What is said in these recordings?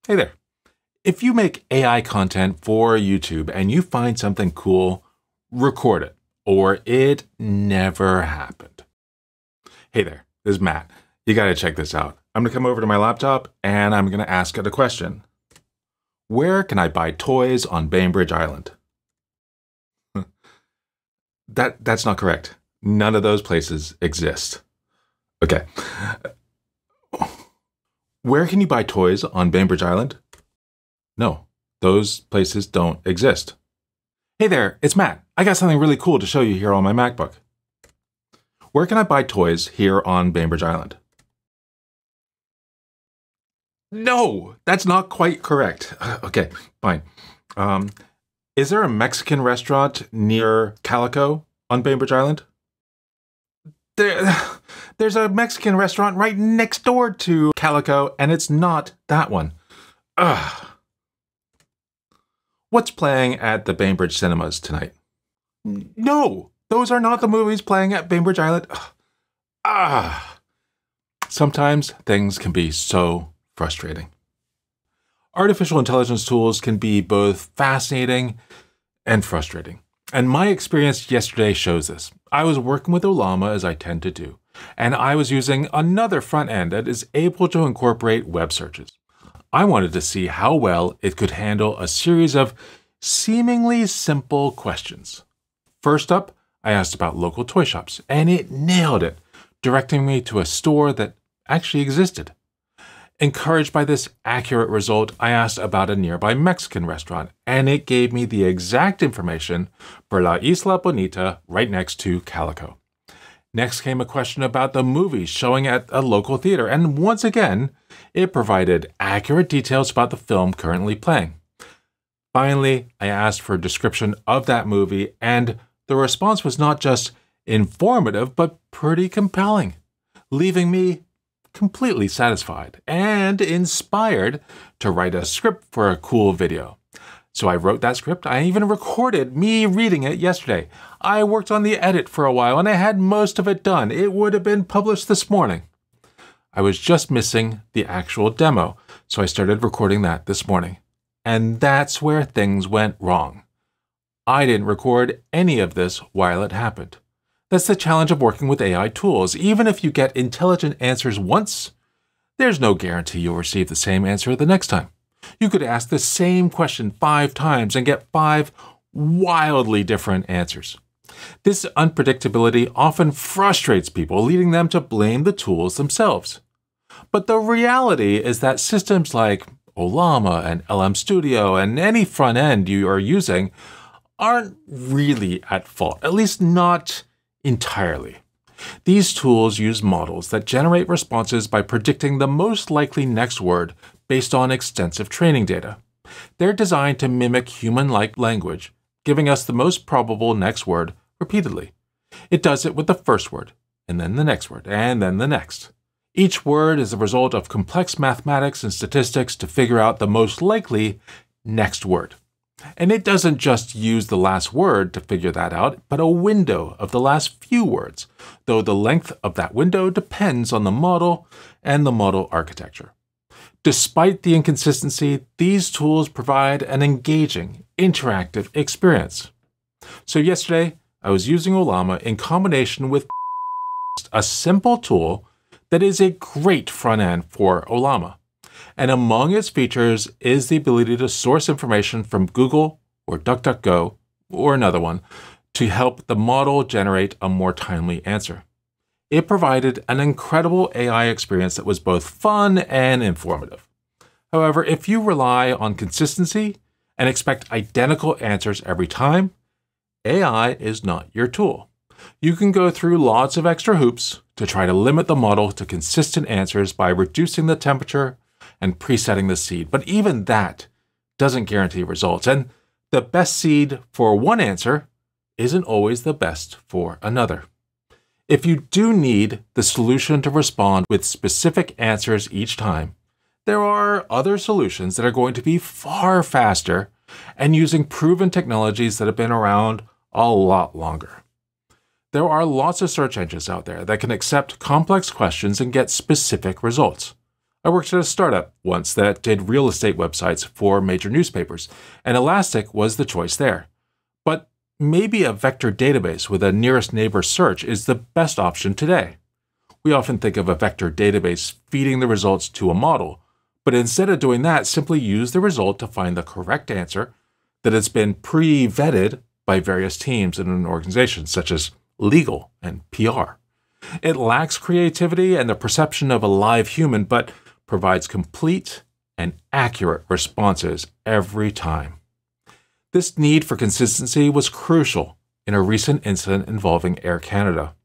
Hey there. If you make AI content for YouTube and you find something cool, record it, or it never happened. Hey there, this is Matt. You gotta check this out. I'm gonna come over to my laptop and I'm gonna ask it a question. Where can I buy toys on Bainbridge Island? That's not correct. None of those places exist. Okay. Where can you buy toys on Bainbridge Island? No, those places don't exist. Hey there, it's Matt. I got something really cool to show you here on my MacBook. Where can I buy toys here on Bainbridge Island? No, that's not quite correct. Okay, fine. Is there a Mexican restaurant near Calico on Bainbridge Island? There's a Mexican restaurant right next door to Calico, and it's not that one. Ugh. What's playing at the Bainbridge Cinemas tonight? No, those are not the movies playing at Bainbridge Island. Sometimes things can be so frustrating. Artificial intelligence tools can be both fascinating and frustrating. And my experience yesterday shows this. I was working with Ollama, as I tend to do, and I was using another front end that is able to incorporate web searches. I wanted to see how well it could handle a series of seemingly simple questions. First up, I asked about local toy shops, and it nailed it, directing me to a store that actually existed. Encouraged by this accurate result, I asked about a nearby Mexican restaurant, and it gave me the exact information for La Isla Bonita right next to Calico. Next came a question about the movies showing at a local theater, and once again, it provided accurate details about the film currently playing. Finally, I asked for a description of that movie, and the response was not just informative, but pretty compelling, leaving me completely satisfied and inspired to write a script for a cool video. So I wrote that script. I even recorded me reading it yesterday. I worked on the edit for a while and I had most of it done. It would have been published this morning. I was just missing the actual demo, so I started recording that this morning. And that's where things went wrong. I didn't record any of this while it happened. That's the challenge of working with AI tools. Even if you get intelligent answers once, there's no guarantee you'll receive the same answer the next time. You could ask the same question 5 times and get 5 wildly different answers. This unpredictability often frustrates people, leading them to blame the tools themselves. But the reality is that systems like Ollama and LM Studio and any front end you are using aren't really at fault, at least not entirely. These tools use models that generate responses by predicting the most likely next word based on extensive training data. They're designed to mimic human-like language, giving us the most probable next word repeatedly. It does it with the first word, and then the next word, and then the next. Each word is the result of complex mathematics and statistics to figure out the most likely next word. And it doesn't just use the last word to figure that out, but a window of the last few words, though the length of that window depends on the model and the model architecture. Despite the inconsistency, these tools provide an engaging, interactive experience. So yesterday, I was using Ollama in combination with a simple tool that is a great front end for Ollama. And among its features is the ability to source information from Google or DuckDuckGo or another one to help the model generate a more timely answer. It provided an incredible AI experience that was both fun and informative. However, if you rely on consistency and expect identical answers every time, AI is not your tool. You can go through lots of extra hoops to try to limit the model to consistent answers by reducing the temperature and presetting the seed. But even that doesn't guarantee results. And the best seed for one answer isn't always the best for another. If you do need the solution to respond with specific answers each time, there are other solutions that are going to be far faster and using proven technologies that have been around a lot longer. There are lots of search engines out there that can accept complex questions and get specific results. I worked at a startup once that did real estate websites for major newspapers, and Elastic was the choice there. But maybe a vector database with a nearest neighbor search is the best option today. We often think of a vector database feeding the results to a model, but instead of doing that, simply use the result to find the correct answer that has been pre-vetted by various teams in an organization, such as legal and PR. It lacks creativity and the perception of a live human, but provides complete and accurate responses every time. This need for consistency was crucial in a recent incident involving Air Canada.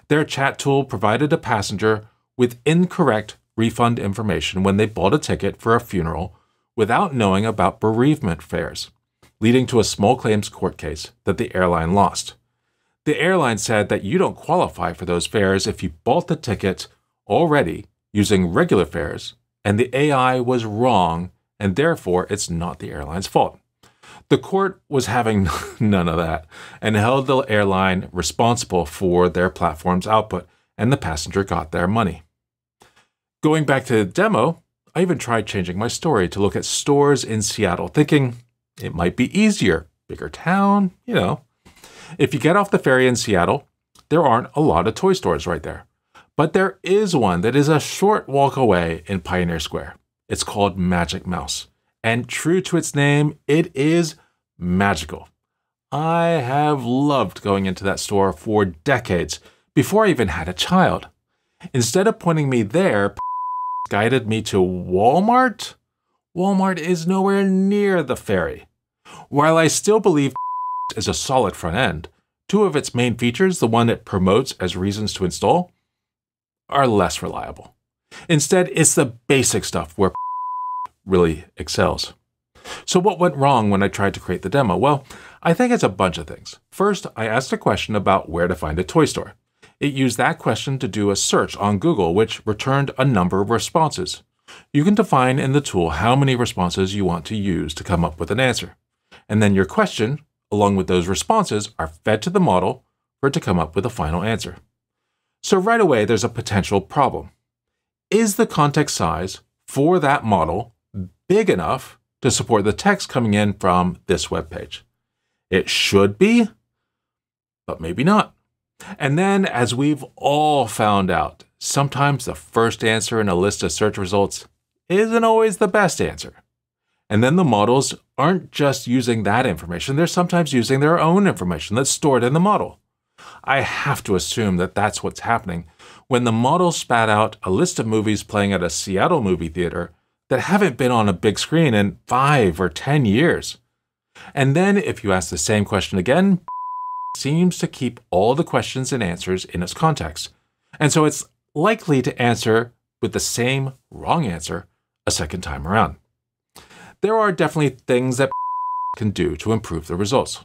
Their chat tool provided a passenger with incorrect refund information when they bought a ticket for a funeral without knowing about bereavement fares, leading to a small claims court case that the airline lost. The airline said that you don't qualify for those fares if you bought the ticket already using regular fares, and the AI was wrong, and therefore it's not the airline's fault. The court was having none of that and held the airline responsible for their platform's output, and the passenger got their money. Going back to the demo, I even tried changing my story to look at stores in Seattle, thinking it might be easier, bigger town, If you get off the ferry in Seattle, there aren't a lot of toy stores right there. But there is one that is a short walk away in Pioneer Square. It's called Magic Mouse. And true to its name, it is magical. I have loved going into that store for decades, before I even had a child. Instead of pointing me there, guided me to Walmart. Walmart is nowhere near the ferry. While I still believe is a solid front end, two of its main features, the one it promotes as reasons to install, are less reliable. Instead, it's the basic stuff where really excels. So what went wrong when I tried to create the demo? Well, I think it's a bunch of things. First, I asked a question about where to find a toy store. It used that question to do a search on Google, which returned a number of responses. You can define in the tool how many responses you want to use to come up with an answer. And then your question, along with those responses, are fed to the model for it to come up with a final answer. So right away, there's a potential problem. Is the context size for that model big enough to support the text coming in from this web page? It should be, but maybe not. And then, as we've all found out, sometimes the first answer in a list of search results isn't always the best answer. And then the models aren't just using that information, they're sometimes using their own information that's stored in the model. I have to assume that that's what's happening when the model spat out a list of movies playing at a Seattle movie theater that haven't been on a big screen in 5 or 10 years. And then if you ask the same question again, seems to keep all the questions and answers in its context. And so it's likely to answer with the same wrong answer a second time around. There are definitely things that can do to improve the results.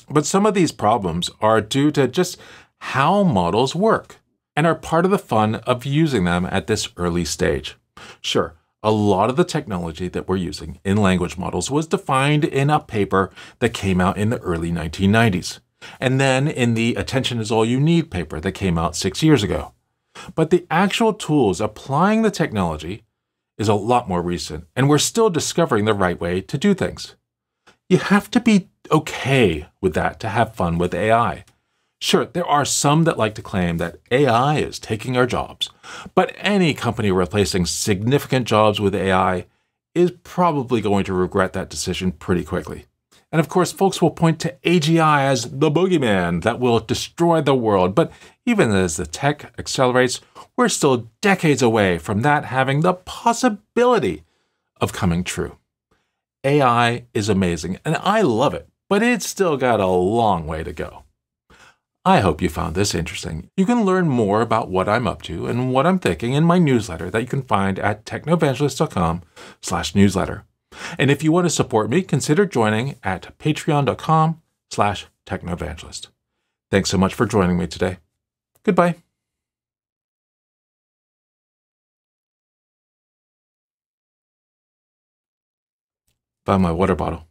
But some of these problems are due to just how models work and are part of the fun of using them at this early stage. Sure, a lot of the technology that we're using in language models was defined in a paper that came out in the early 1990s, and then in the Attention is All You Need paper that came out 6 years ago. But the actual tools applying the technology is a lot more recent, and we're still discovering the right way to do things. You have to be okay with that to have fun with AI. Sure, there are some that like to claim that AI is taking our jobs, but any company replacing significant jobs with AI is probably going to regret that decision pretty quickly. And of course, folks will point to AGI as the Bogeyman that will destroy the world, but even as the tech accelerates, we're still decades away from that having the possibility of coming true. AI is amazing, and I love it, but it's still got a long way to go. I hope you found this interesting. You can learn more about what I'm up to and what I'm thinking in my newsletter that you can find at technoevangelist.com/newsletter. And if you want to support me, consider joining at patreon.com/technoevangelist. Thanks so much for joining me today. Goodbye. Found my water bottle.